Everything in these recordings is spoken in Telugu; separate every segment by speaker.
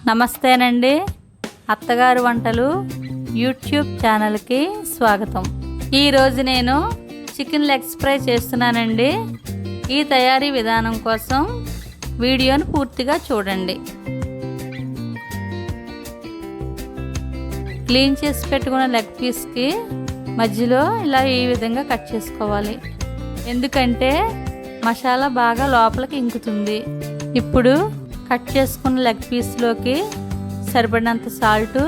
Speaker 1: నమస్తేనండి, అత్తగారు వంటలు యూట్యూబ్ ఛానల్కి స్వాగతం. ఈరోజు నేను చికెన్ లెగ్స్ ఫ్రై చేస్తున్నానండి. ఈ తయారీ విధానం కోసం వీడియోను పూర్తిగా చూడండి. క్లీన్ చేసి పెట్టుకున్న లెగ్ పీస్కి మధ్యలో ఇలా ఈ విధంగా కట్ చేసుకోవాలి. ఎందుకంటే మసాలా బాగా లోపలికి ఇంకుతుంది. ఇప్పుడు కట్ చేసుకున్న లెగ్ పీస్లోకి సరిపడినంత సాల్టు,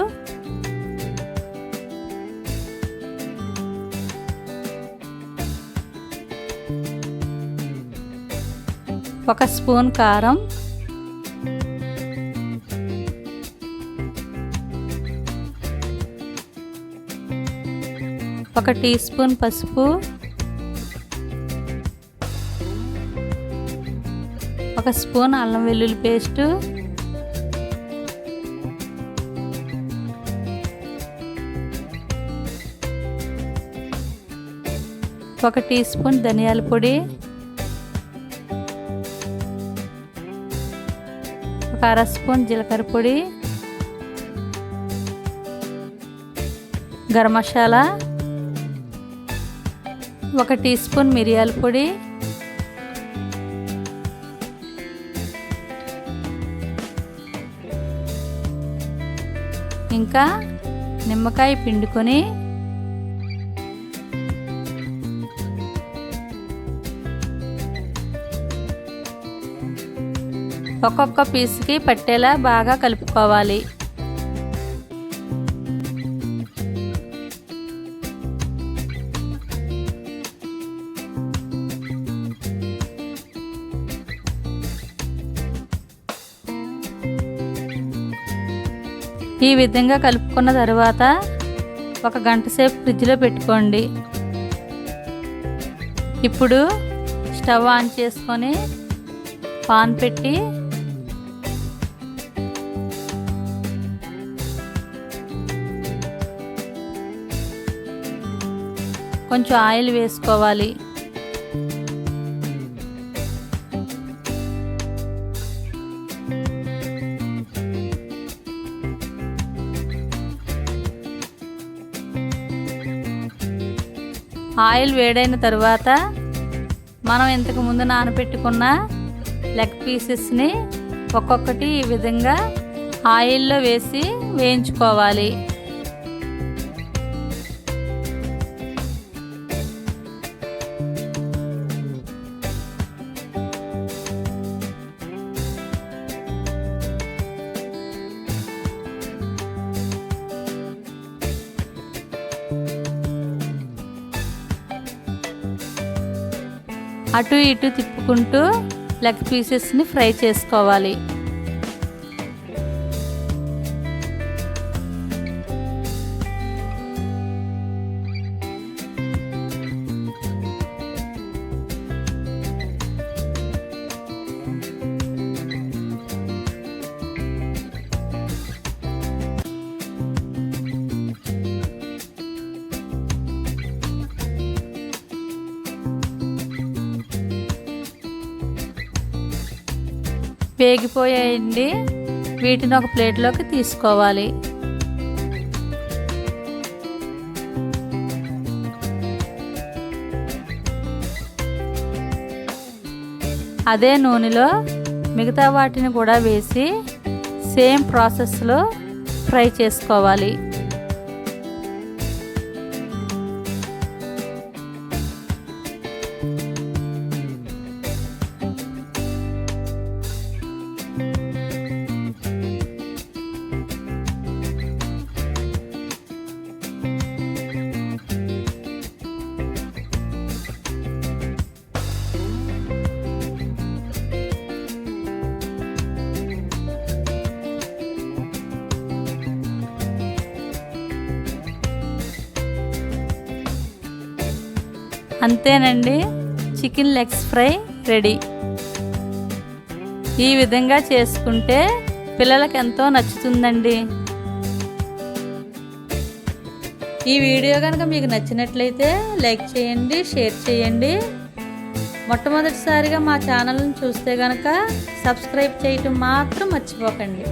Speaker 1: ఒక స్పూన్ కారం, ఒక టీ స్పూన్ పసుపు, ఒక స్పూన్ అల్లం వెల్లుల్లి పేస్టు, ఒక టీ స్పూన్ ధనియాల పొడి, ఒక అర స్పూన్ జీలకర్ర పొడి, గరం మసాలా, ఒక టీ స్పూన్ మిరియాల పొడి, ఇంకా నిమ్మకాయ పిండుకొని ఒక్కొక్క పీస్కి పట్టేలా బాగా కలుపుకోవాలి. ఈ విధంగా కలుపుకున్న తర్వాత ఒక గంట సేపు ఫ్రిడ్జ్లో పెట్టుకోండి. ఇప్పుడు స్టవ్ ఆన్ చేసుకొని పాన్ పెట్టి కొంచెం ఆయిల్ వేసుకోవాలి. ఆయిల్ వేడైన తర్వాత మనం ఇంతకు ముందు నానబెట్టుకున్న లెగ్ పీసెస్ని ఒక్కొక్కటి ఈ విధంగా ఆయిల్లో వేసి వేయించుకోవాలి. అటు ఇటు తిప్పుకుంటూ లెగ్ పీసెస్ని ఫ్రై చేసుకోవాలి. వేగిపోయాయండి. వీటిని ఒక ప్లేట్లోకి తీసుకోవాలి. అదే నూనెలో మిగతా వాటిని కూడా వేసి సేమ్ ప్రాసెస్లో ఫ్రై చేసుకోవాలి. అంతేనండి, చికెన్ లెగ్స్ ఫ్రై రెడీ. ఈ విధంగా చేసుకుంటే పిల్లలకి ఎంతో నచ్చుతుందండి. ఈ వీడియో కనుక మీకు నచ్చినట్లయితే లైక్ చేయండి, షేర్ చేయండి. మొట్టమొదటిసారిగా మా ఛానల్ని చూస్తే కనుక సబ్స్క్రైబ్ చేయటం మాత్రం మర్చిపోకండి.